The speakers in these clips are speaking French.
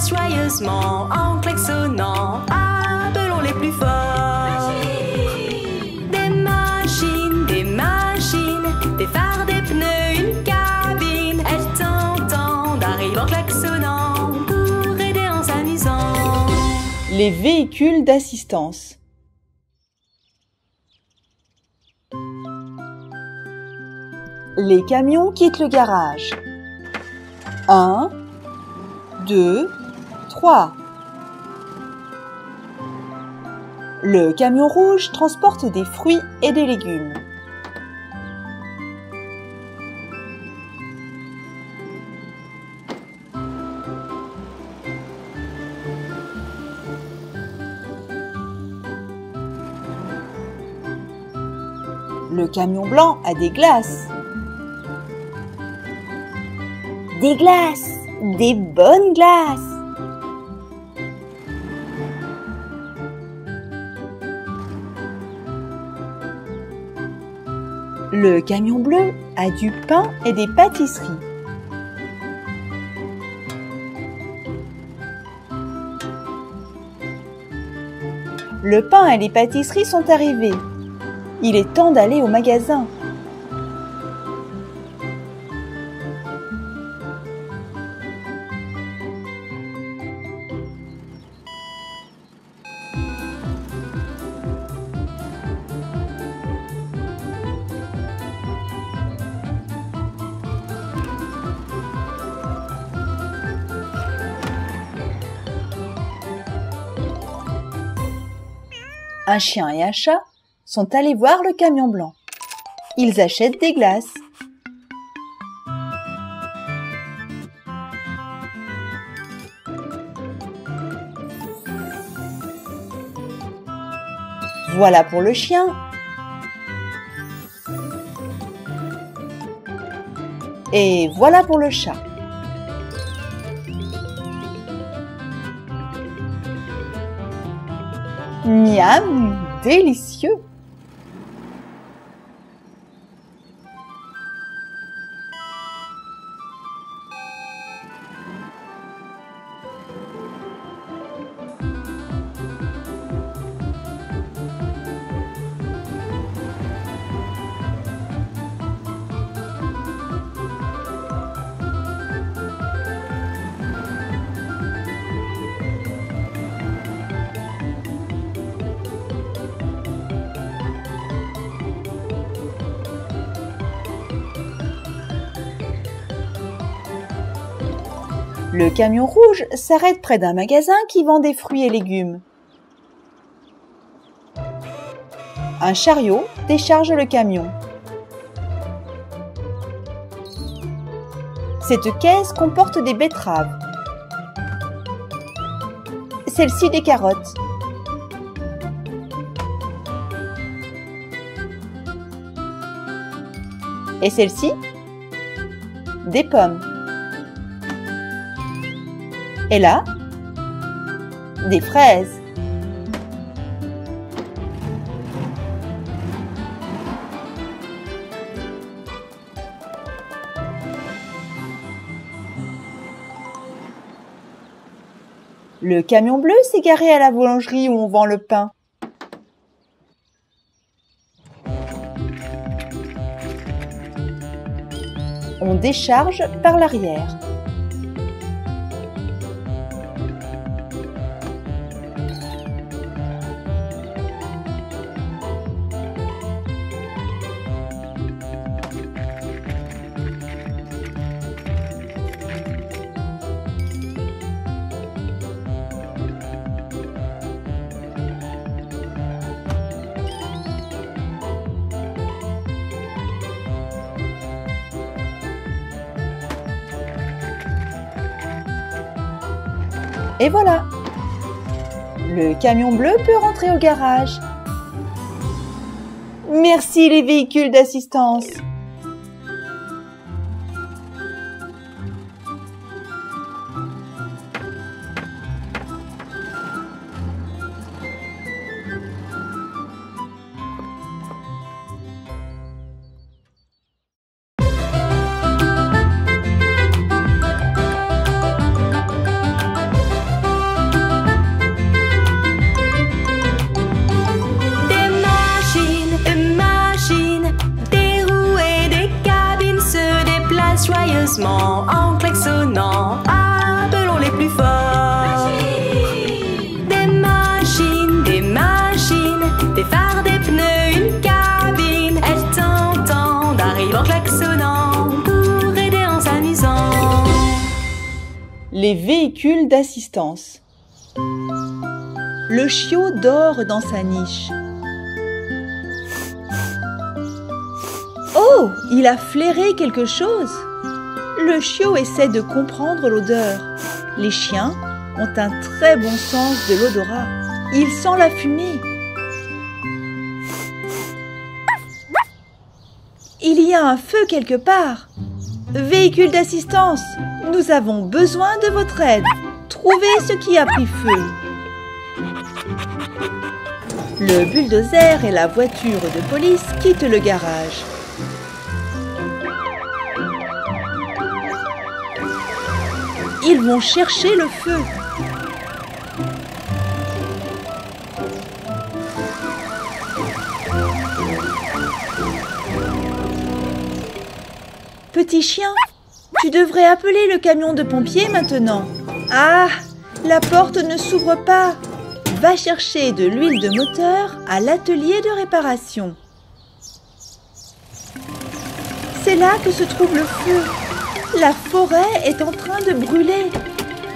passe joyeusement en klaxonnant. Appelons les plus forts. Des machines, des phares, des pneus, une cabine. Elles t'entendent, arrivent en klaxonnant pour aider en s'amusant. Les véhicules d'assistance. Les camions quittent le garage. 1, 2, 3. Le camion rouge transporte des fruits et des légumes. Le camion blanc a des glaces. Des glaces, des bonnes glaces. Le camion bleu a du pain et des pâtisseries. Le pain et les pâtisseries sont arrivés. Il est temps d'aller au magasin. Un chien et un chat sont allés voir le camion blanc. Ils achètent des glaces. Voilà pour le chien. Et voilà pour le chat. Miam, délicieux! Le camion rouge s'arrête près d'un magasin qui vend des fruits et légumes. Un chariot décharge le camion. Cette caisse comporte des betteraves. Celle-ci des carottes. Et celle-ci des pommes. Et là, des fraises. Le camion bleu s'est garé à la boulangerie où on vend le pain. On décharge par l'arrière. Et voilà! Le camion bleu peut rentrer au garage. Merci les véhicules d'assistance! joyeusement en klaxonnant. Appelons les plus forts. Des machines, des phares, des pneus, une cabine. Elles t'entendent, arrivent en klaxonnant pour aider en s'amusant. Les véhicules d'assistance. Le chiot dort dans sa niche. Oh, il a flairé quelque chose. Le chiot essaie de comprendre l'odeur. Les chiens ont un très bon sens de l'odorat. Ils sentent la fumée. Il y a un feu quelque part. Véhicule d'assistance, nous avons besoin de votre aide. Trouvez ce qui a pris feu. Le bulldozer et la voiture de police quittent le garage. Ils vont chercher le feu. Petit chien, tu devrais appeler le camion de pompiers maintenant. Ah, la porte ne s'ouvre pas. Va chercher de l'huile de moteur à l'atelier de réparation. C'est là que se trouve le feu. La forêt est en train de brûler.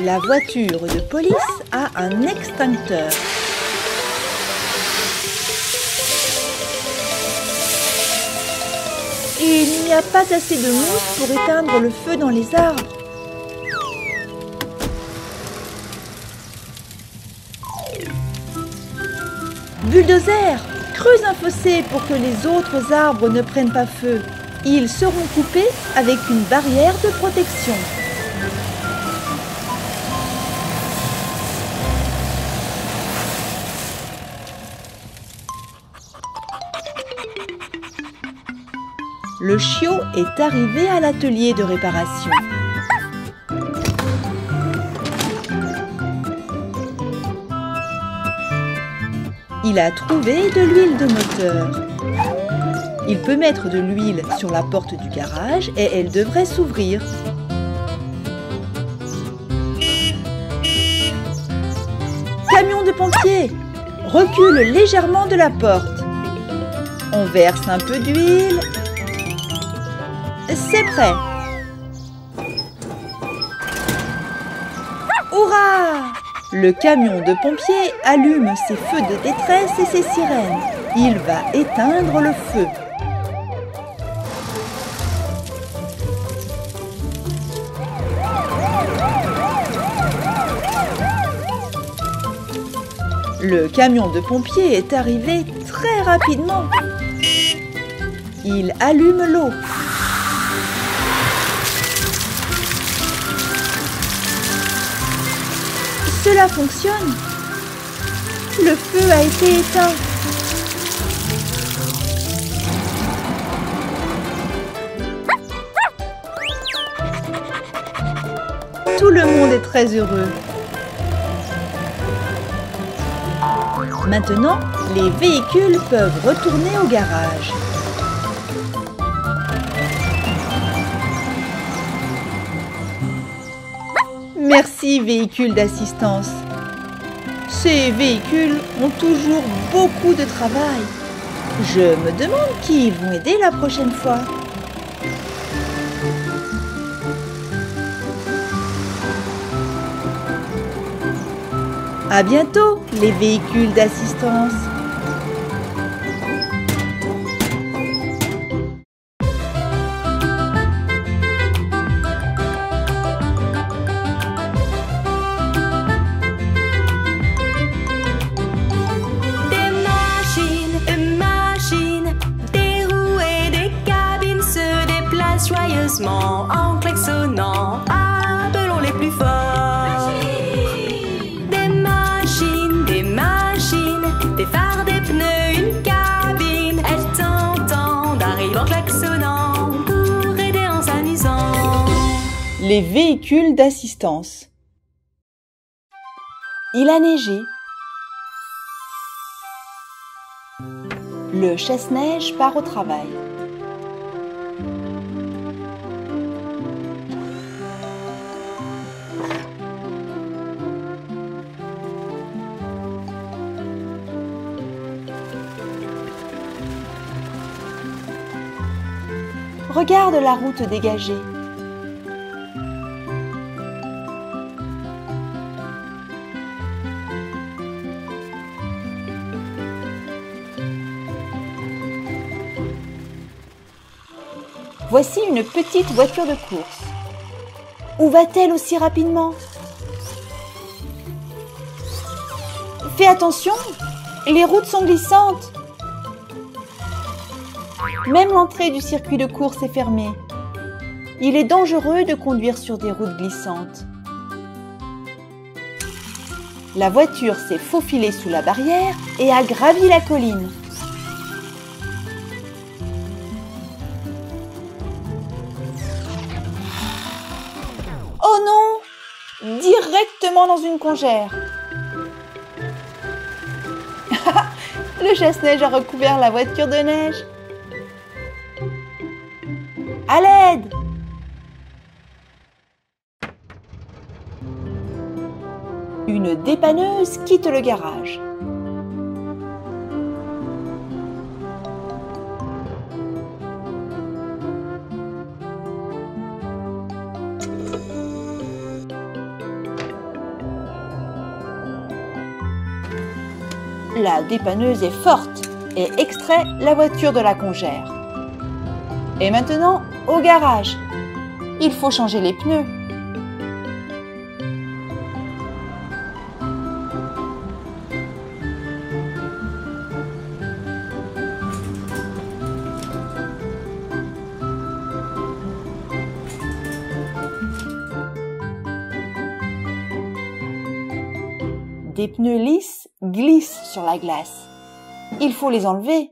La voiture de police a un extincteur. Il n'y a pas assez de mousse pour éteindre le feu dans les arbres. Bulldozer, creuse un fossé pour que les autres arbres ne prennent pas feu. Ils seront coupés avec une barrière de protection. Le chiot est arrivé à l'atelier de réparation. Il a trouvé de l'huile de moteur. Il peut mettre de l'huile sur la porte du garage et elle devrait s'ouvrir. Camion de pompiers, recule légèrement de la porte. On verse un peu d'huile. C'est prêt. Hurrah! Le camion de pompiers allume ses feux de détresse et ses sirènes. Il va éteindre le feu. Le camion de pompiers est arrivé très rapidement. Il allume l'eau. Cela fonctionne. Le feu a été éteint. Tout le monde est très heureux. Maintenant, les véhicules peuvent retourner au garage. Merci, véhicules d'assistance. Ces véhicules ont toujours beaucoup de travail. Je me demande qui ils vont aider la prochaine fois. À bientôt, les véhicules d'assistance. Joyeusement en klaxonnant, appelons les plus forts. Des machines, des phares, des pneus, une cabine. Elles t'entendent, arrivent en klaxonnant pour aider en s'amusant. Les véhicules d'assistance. Il a neigé. Le chasse-neige part au travail. Regarde la route dégagée. Voici une petite voiture de course. Où va-t-elle aussi rapidement? Fais attention, les routes sont glissantes. Même l'entrée du circuit de course est fermée. Il est dangereux de conduire sur des routes glissantes. La voiture s'est faufilée sous la barrière et a gravi la colline. Oh non! Directement dans une congère. Le chasse-neige a recouvert la voiture de neige. À l'aide! Une dépanneuse quitte le garage. La dépanneuse est forte et extrait la voiture de la congère. Et maintenant, au garage. Il faut changer les pneus. Des pneus lisses glissent sur la glace. Il faut les enlever.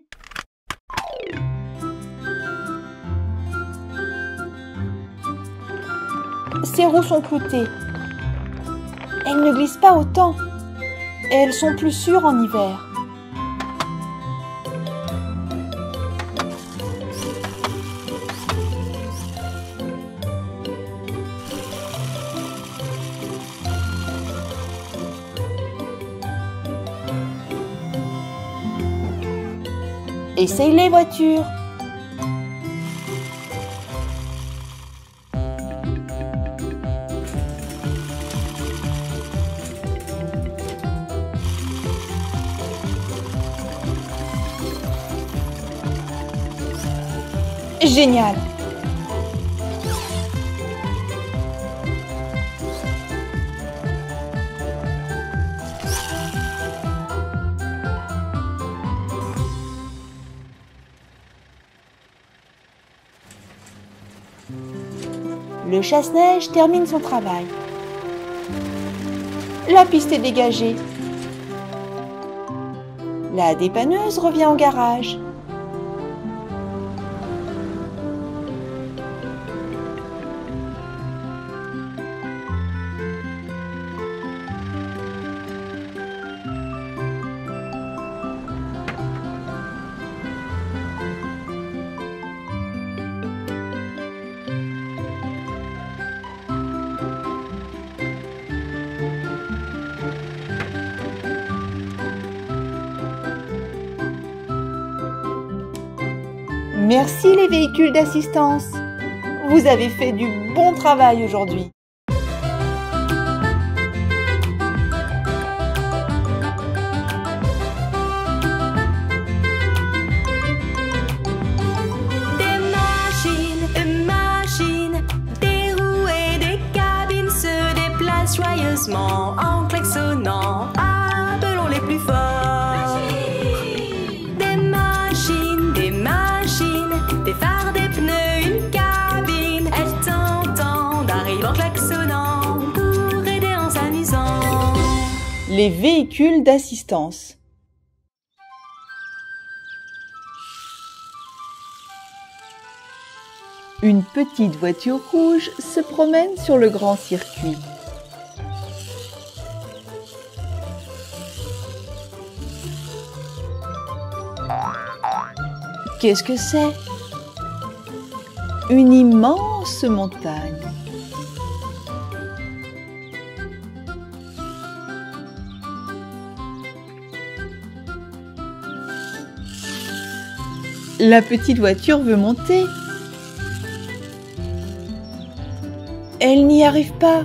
Ces roues sont cloutées. Elles ne glissent pas autant. Et elles sont plus sûres en hiver. Essaye les voitures. Génial! Le chasse-neige termine son travail. La piste est dégagée. La dépanneuse revient au garage. Merci les véhicules d'assistance. Vous avez fait du bon travail aujourd'hui. Des machines, des roues et des cabines se déplacent joyeusement en klaxonnant. Appelons les plus forts. Des phares, des pneus, une cabine. Elles t'entendent, arrivent en klaxonnant pour aider en s'amusant. Les véhicules d'assistance. Une petite voiture rouge se promène sur le grand circuit. Qu'est-ce que c'est? Une immense montagne. La petite voiture veut monter. Elle n'y arrive pas.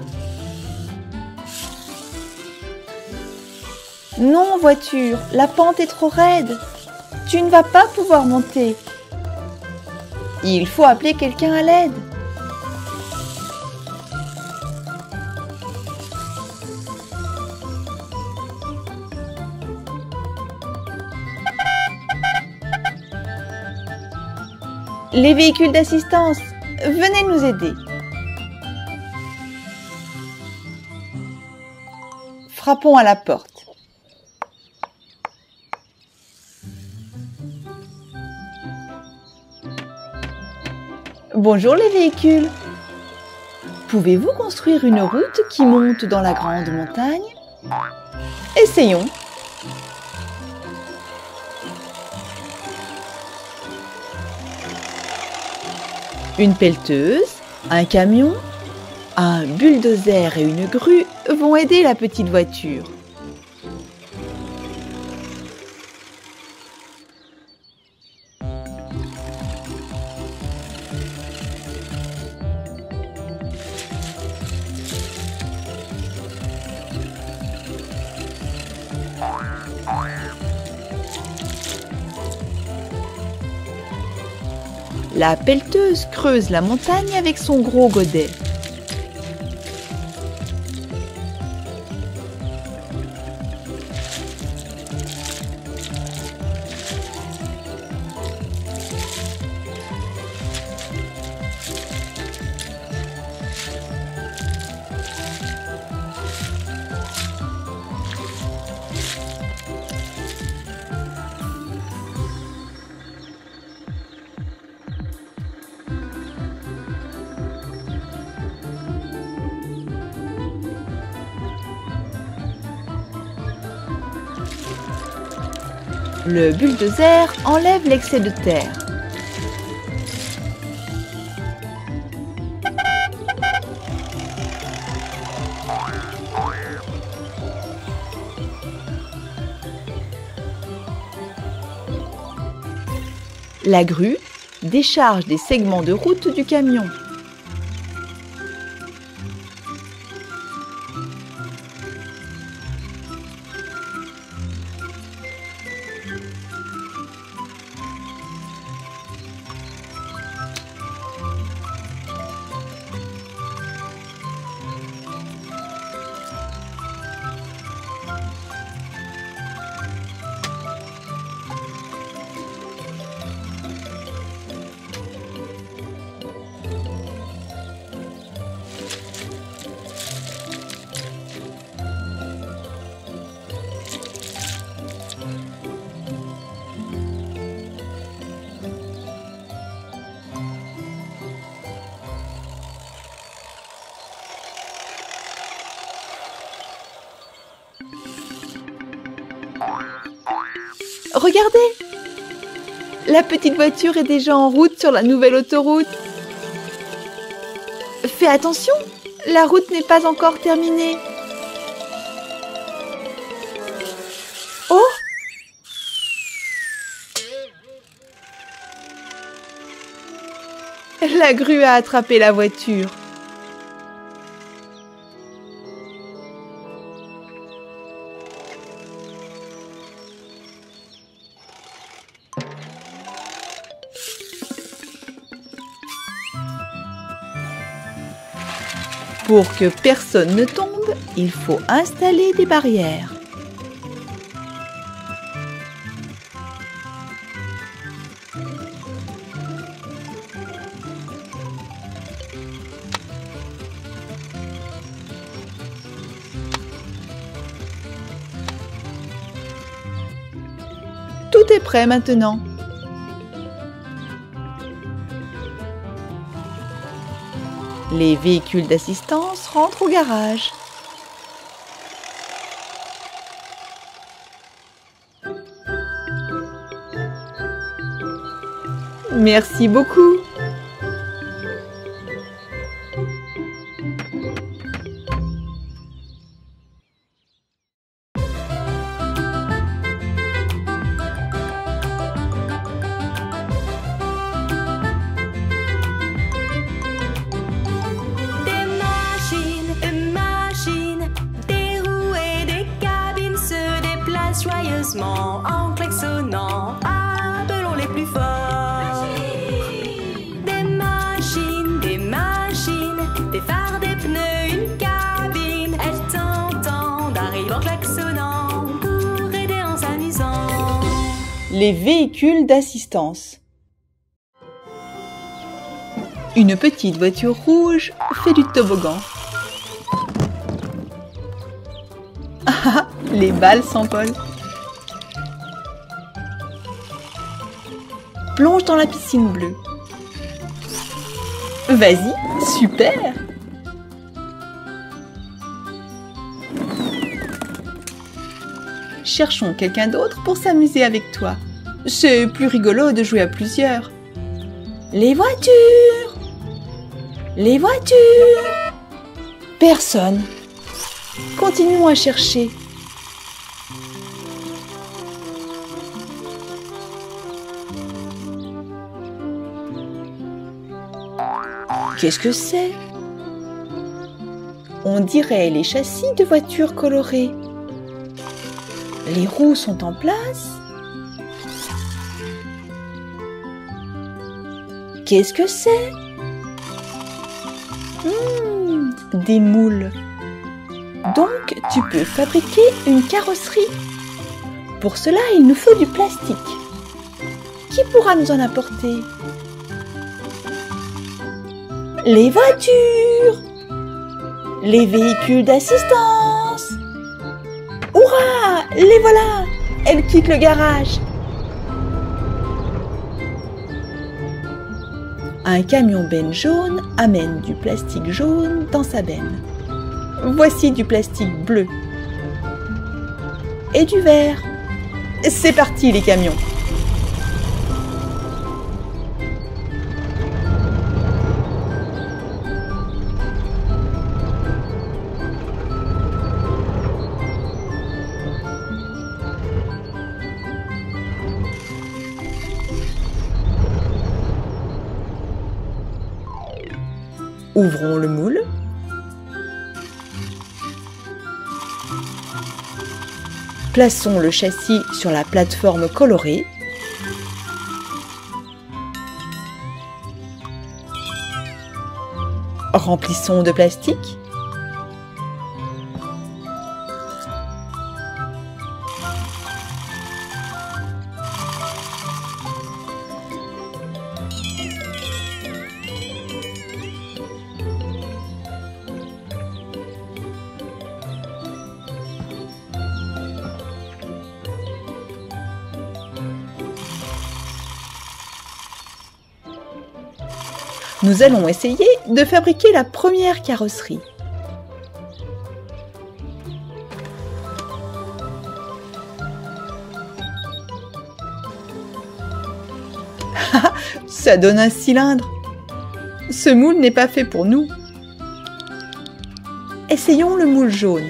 Non, voiture, la pente est trop raide. Tu ne vas pas pouvoir monter. Il faut appeler quelqu'un à l'aide. Les véhicules d'assistance, venez nous aider. Frappons à la porte. Bonjour les véhicules. Pouvez-vous construire une route qui monte dans la grande montagne? Essayons. Une pelleteuse, un camion, un bulldozer et une grue vont aider la petite voiture. La pelleteuse creuse la montagne avec son gros godet. Le bulldozer enlève l'excès de terre. La grue décharge des segments de route du camion. Regardez! La petite voiture est déjà en route sur la nouvelle autoroute. Fais attention, la route n'est pas encore terminée. Oh! La grue a attrapé la voiture. Pour que personne ne tombe, il faut installer des barrières. Tout est prêt maintenant. Les véhicules d'assistance rentrent au garage. Merci beaucoup. Des passe joyeusement en klaxonnant. Appelons les plus forts. Des machines, des phares, des pneus, une cabine. Elles t'entendent, arrivent en klaxonnant pour aider en s'amusant. Les véhicules d'assistance. Une petite voiture rouge fait du toboggan. Ah, les balles s'envolent. Plonge dans la piscine bleue. Vas-y, super! Cherchons quelqu'un d'autre pour s'amuser avec toi. C'est plus rigolo de jouer à plusieurs. Les voitures! Les voitures! Personne. Continuons à chercher. Qu'est-ce que c'est? On dirait les châssis de voitures colorées. Les roues sont en place. Qu'est-ce que c'est? Des moules. Donc, tu peux fabriquer une carrosserie. Pour cela, il nous faut du plastique. Qui pourra nous en apporter? Les voitures! Les véhicules d'assistance! Hurrah! Les voilà! Elles quittent le garage. Un camion benne jaune amène du plastique jaune dans sa benne. Voici du plastique bleu. Et du vert. C'est parti les camions! Ouvrons le moule. Plaçons le châssis sur la plateforme colorée. Remplissons de plastique. Nous allons essayer de fabriquer la première carrosserie. Ça donne un cylindre. Ce moule n'est pas fait pour nous. Essayons le moule jaune.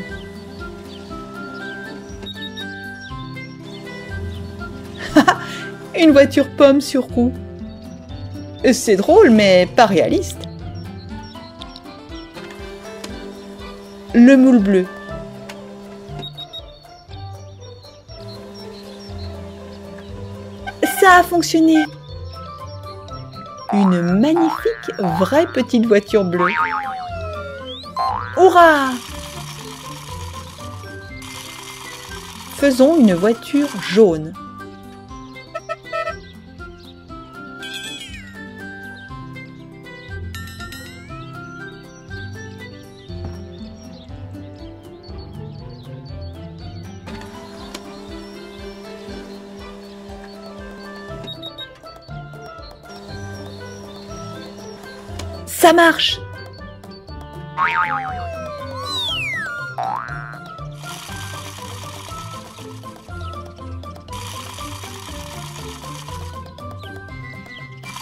Une voiture pomme sur roue. C'est drôle, mais pas réaliste. Le moule bleu. Ça a fonctionné. Une magnifique vraie petite voiture bleue. Hurrah! Faisons une voiture jaune. Ça marche!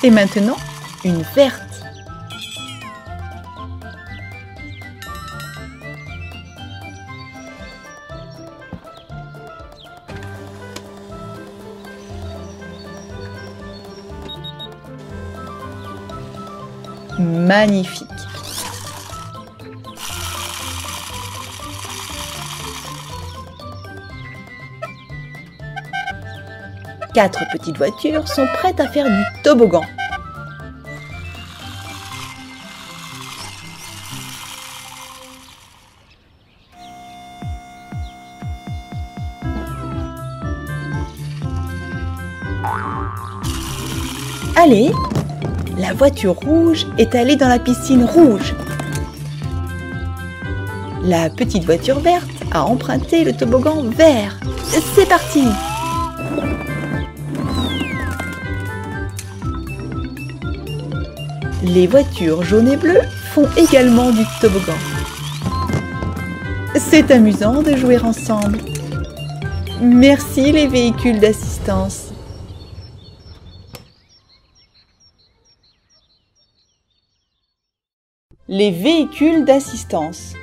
Et maintenant, une verte. Magnifique. 4 petites voitures sont prêtes à faire du toboggan. Allez, la voiture rouge est allée dans la piscine rouge. La petite voiture verte a emprunté le toboggan vert. C'est parti! Les voitures jaunes et bleues font également du toboggan. C'est amusant de jouer ensemble. Merci les véhicules d'assistance. Les véhicules d'assistance.